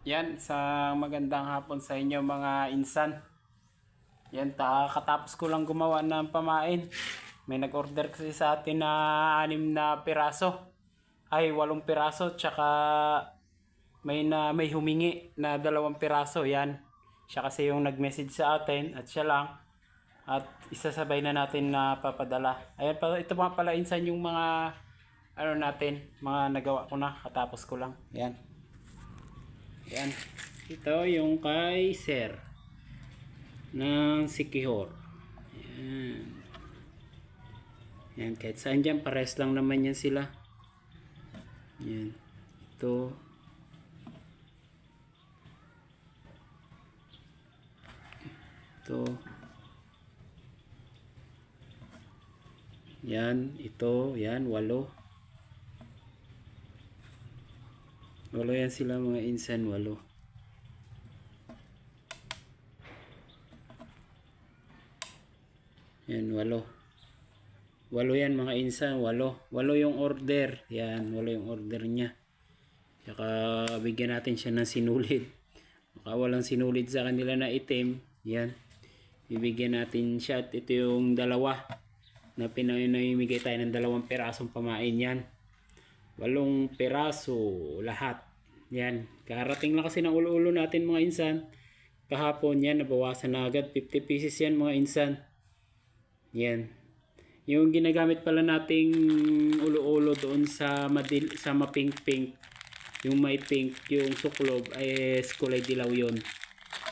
Yan, sa magandang hapon sa inyo mga insan. Yan, katapos ko lang gumawa ng pamain. May nag-order kasi sa atin na 6 na piraso. Ay, 8 piraso. Tsaka may humingi na 2 piraso. Yan. Siya kasi yung nag-message sa atin at siya lang. At isasabay na natin na papadala. Ayan, ito mga pala insan yung mga mga nagawa ko na. Katapos ko lang. Yan. Yan. Ito yung kay Sir ng Sikihor. Yan. Yan. Kahit saan dyan, pares lang naman yan sila. Yan. Ito. Ito. Yan. Ito. Yan. 8. 8 yan sila mga insan. 8. Yan, 8. 8 yan mga insan, 8. 8 yung order. Yan, 8 yung order niya. Saka bigyan natin siya ng sinulid. Baka walang sinulid sa kanila na itim. Yan. Bibigyan natin siya. At ito yung 2 na pinamimigay tayo ng 2 pirasong pamain yan. 8 piraso lahat. Yan. Karating lang kasi ng ulo-ulo natin mga insan. Kahapon yan, nabawasan na agad. 50 pieces yan mga insan. Yan. Yung ginagamit pala nating ulo-ulo doon sa mapink-pink, yung may pink, yung suklob, ay kulay dilaw yun.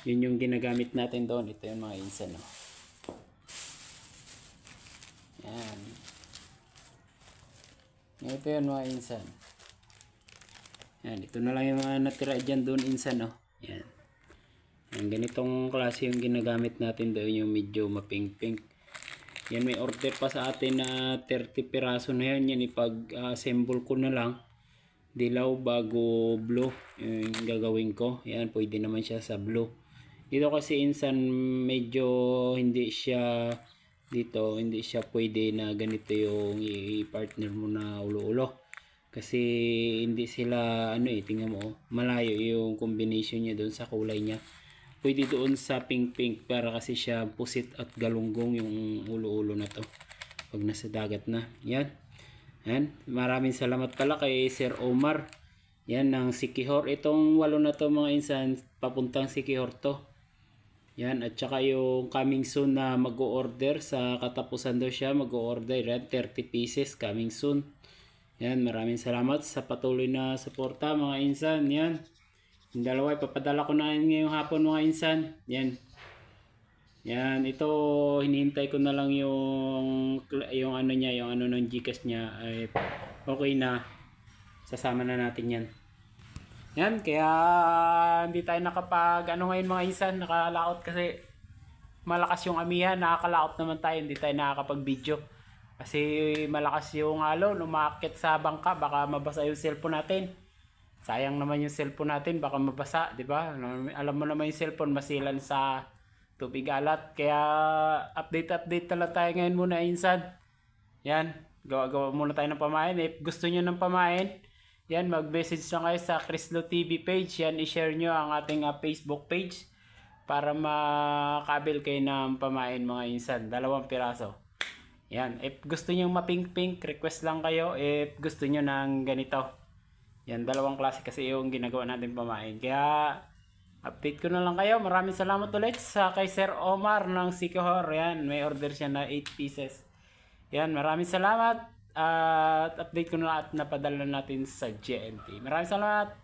Yun yung ginagamit natin doon. Ito yung mga insan. No? Yan. Ito yung mga insan. Yan. Ito na lang yung mga natira dyan doon insan. No? Yan. Yan. Ganitong klase yung ginagamit natin doon, yung medyo mapink-pink. Yan, may order pa sa atin na 30 piraso na yan. Yan ipag-assemble ko na lang. Dilaw bago blue yung gagawin ko. Yan, pwede naman siya sa blue. Dito kasi insan medyo hindi siya pwede na ganito yung i-partner mo na ulo-ulo. Kasi hindi sila tingnan mo, malayo yung combination niya doon sa kulay niya. Pwede doon sa pink para kasi siya pusit at galunggong yung ulo-ulo na to pag nasa dagat na. Yan. Yan. Maraming salamat pala kay Sir Omar. Yan ng Sikihor. Itong 8 na to mga insan, papuntang Sikihor to. Yan. At saka yung coming soon na mag-o-order sa katapusan daw siya mag-o-order. Yan. 30 pieces coming soon. Yan. Maraming salamat sa patuloy na suporta mga insan. Yan. Yung 2 ipapadala ko na ngayong hapon mga insan. Yan. Yan, ito hinihintay ko na lang yung niya, yung ng Gcash niya ay okay na. Sasama na natin 'yan. Yan, kaya hindi tayo ngayon mga insan, nakalaot kasi malakas yung amihan, nakakalaot naman tayo, hindi tayo nakakapag-video. Kasi malakas yung alon, umaakit sa bangka, baka mabasa yung cellphone natin. Sayang naman yung cellphone natin, baka mabasa, 'di ba? Alam mo naman yung cellphone masilan sa tubig alat. Kaya update na lang tayo ngayon muna insan. Yan, gawa muna tayo ng pamain. If gusto niyo ng pamain, yan, mag-message lang kayo sa Crislo TV page. Yan, i-share nyo ang ating Facebook page para makabil kayo ng pamain mga insan. 2 piraso. Yan, if gusto niyo mapink-pink, request lang kayo. If gusto niyo ng ganito. Yan, 2 klase kasi yung ginagawa natin pamain. Kaya, update ko na lang kayo. Maraming salamat ulit sa kay Sir Omar ng Sikihor. Yan, may order siya na 8 pieces. Yan, maraming salamat. At update ko na at napadala natin sa GMT. Maraming salamat.